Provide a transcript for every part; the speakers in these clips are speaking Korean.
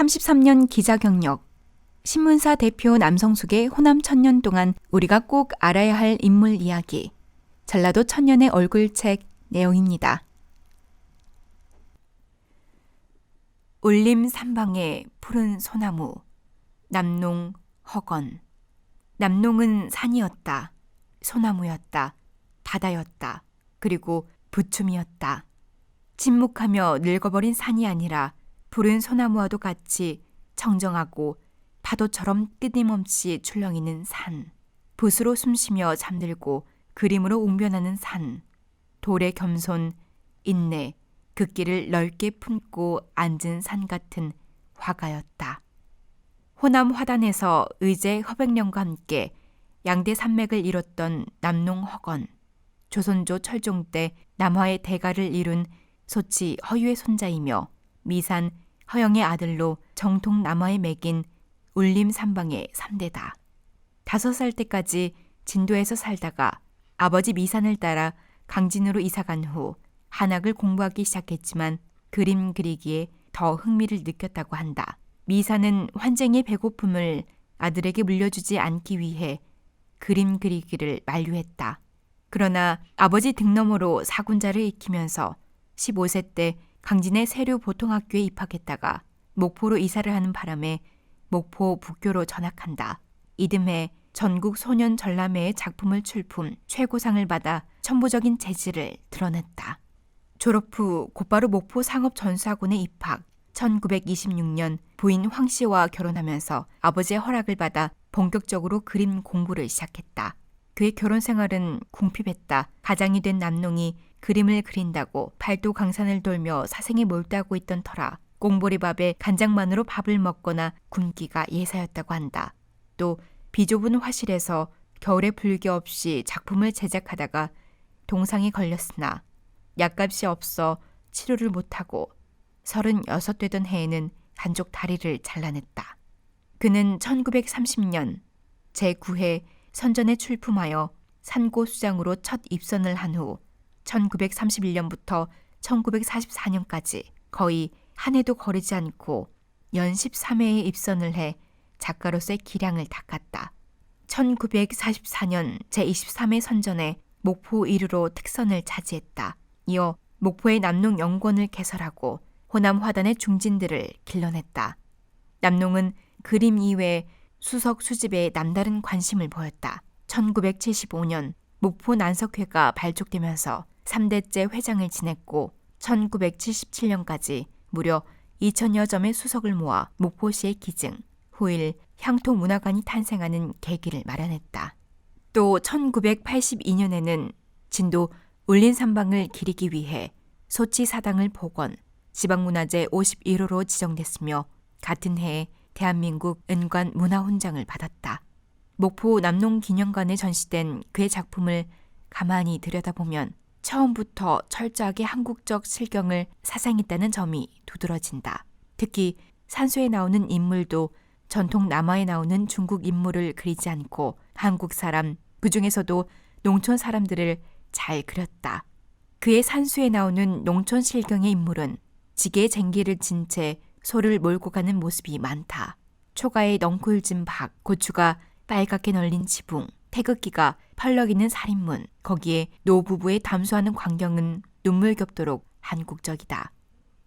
33년 기자 경력, 신문사 대표 남성숙의 호남 천년 동안 우리가 꼭 알아야 할 인물 이야기, 전라도 천년의 얼굴책 내용입니다. 울림 삼방의 푸른 소나무, 남농 허건. 남농은 산이었다. 소나무였다. 바다였다. 그리고 부춤이었다. 침묵하며 늙어버린 산이 아니라 푸른 소나무와도 같이 청정하고 파도처럼 끊임없이 출렁이는 산. 붓으로 숨쉬며 잠들고 그림으로 웅변하는 산. 돌의 겸손, 인내, 그 길을 넓게 품고 앉은 산 같은 화가였다. 호남 화단에서 의제 허백령과 함께 양대 산맥을 이뤘던 남농 허건. 조선조 철종 때 남화의 대가를 이룬 소치 허유의 손자이며 미산 허영의 아들로 정통 남화에 매긴 울림 삼방의 3대다. 5살 때까지 진도에서 살다가 아버지 미산을 따라 강진으로 이사간 후 한학을 공부하기 시작했지만 그림 그리기에 더 흥미를 느꼈다고 한다. 미산은 환쟁의 배고픔을 아들에게 물려주지 않기 위해 그림 그리기를 만류했다. 그러나 아버지 등너머로 사군자를 익히면서 15세 때 강진의 세류 보통학교에 입학했다가 목포로 이사를 하는 바람에 목포 북교로 전학한다. 이듬해 전국 소년 전람회의 작품을 출품 최고상을 받아 천부적인 재질을 드러냈다. 졸업 후 곧바로 목포 상업전수학원에 입학. 1926년 부인 황 씨와 결혼하면서 아버지의 허락을 받아 본격적으로 그림 공부를 시작했다. 그의 결혼 생활은 궁핍했다. 가장이 된 남농이 그림을 그린다고 팔도 강산을 돌며 사생에 몰두하고 있던 터라 꽁보리밥에 간장만으로 밥을 먹거나 굶기가 예사였다고 한다. 또 비좁은 화실에서 겨울에 불교 없이 작품을 제작하다가 동상에 걸렸으나 약값이 없어 치료를 못하고 36 되던 해에는 한쪽 다리를 잘라냈다. 그는 1930년 제9회 선전에 출품하여 산고수장으로 첫 입선을 한 후 1931년부터 1944년까지 거의 한 해도 거르지 않고 연 13회에 입선을 해 작가로서의 기량을 닦았다. 1944년 제23회 선전에 목포 이루로 특선을 차지했다. 이어 목포의 남농 연구원을 개설하고 호남 화단의 중진들을 길러냈다. 남농은 그림 이외에 수석 수집에 남다른 관심을 보였다. 1975년 목포 난석회가 발족되면서 3대째 회장을 지냈고 1977년까지 무려 2000여 점의 수석을 모아 목포시에 기증, 후일 향토문화관이 탄생하는 계기를 마련했다. 또 1982년에는 진도 울림삼방을 기리기 위해 소치 사당을 복원, 지방문화재 51호로 지정됐으며 같은 해에 대한민국 은관 문화훈장을 받았다. 목포 남농기념관에 전시된 그의 작품을 가만히 들여다보면 처음부터 철저하게 한국적 실경을 사상했다는 점이 두드러진다. 특히 산수에 나오는 인물도 전통 남화에 나오는 중국 인물을 그리지 않고 한국 사람, 그중에서도 농촌 사람들을 잘 그렸다. 그의 산수에 나오는 농촌 실경의 인물은 지게에 쟁기를 진 채 소를 몰고 가는 모습이 많다. 초가에 넝쿨진 박, 고추가 빨갛게 널린 지붕, 태극기가 펄럭이는 살인문, 거기에 노부부의 담소하는 광경은 눈물겹도록 한국적이다.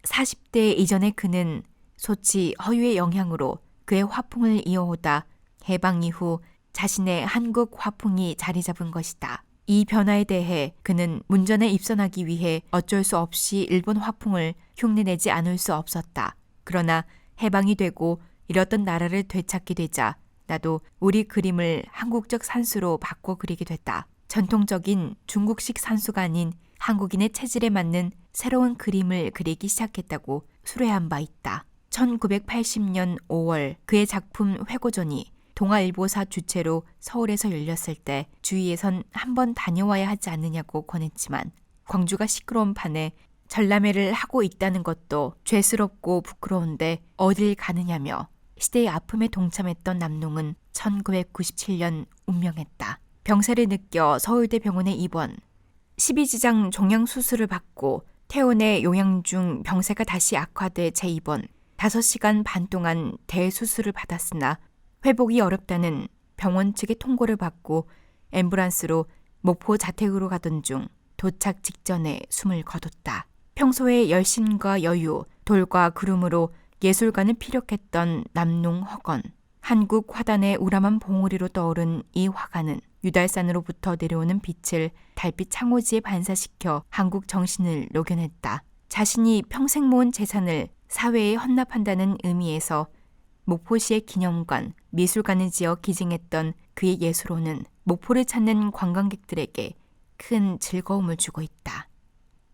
40대 이전의 그는 소치 허유의 영향으로 그의 화풍을 이어오다 해방 이후 자신의 한국 화풍이 자리 잡은 것이다. 이 변화에 대해 그는 문전에 입선하기 위해 어쩔 수 없이 일본 화풍을 흉내내지 않을 수 없었다. 그러나 해방이 되고 잃었던 나라를 되찾게 되자 나도 우리 그림을 한국적 산수로 바꿔 그리게 됐다. 전통적인 중국식 산수가 아닌 한국인의 체질에 맞는 새로운 그림을 그리기 시작했다고 수료한 바 있다. 1980년 5월 그의 작품 회고전이 동아일보사 주최로 서울에서 열렸을 때 주위에선 한번 다녀와야 하지 않느냐고 권했지만 광주가 시끄러운 판에 전람회를 하고 있다는 것도 죄스럽고 부끄러운데 어딜 가느냐며 시대의 아픔에 동참했던 남농은 1997년 운명했다. 병세를 느껴 서울대 병원에 입원, 12지장 종양 수술을 받고 퇴원해 용양 중 병세가 다시 악화돼 재입원, 5시간 반 동안 대수술을 받았으나 회복이 어렵다는 병원 측의 통보를 받고 앰뷸런스로 목포 자택으로 가던 중 도착 직전에 숨을 거뒀다. 평소에 열심과 여유, 돌과 구름으로 예술가는 피력했던 남농 허건. 한국 화단의 우람한 봉우리로 떠오른 이 화가는 유달산으로부터 내려오는 빛을 달빛 창호지에 반사시켜 한국 정신을 녹여냈다. 자신이 평생 모은 재산을 사회에 헌납한다는 의미에서 목포시의 기념관, 미술관을 지어 기증했던 그의 예술로는 목포를 찾는 관광객들에게 큰 즐거움을 주고 있다.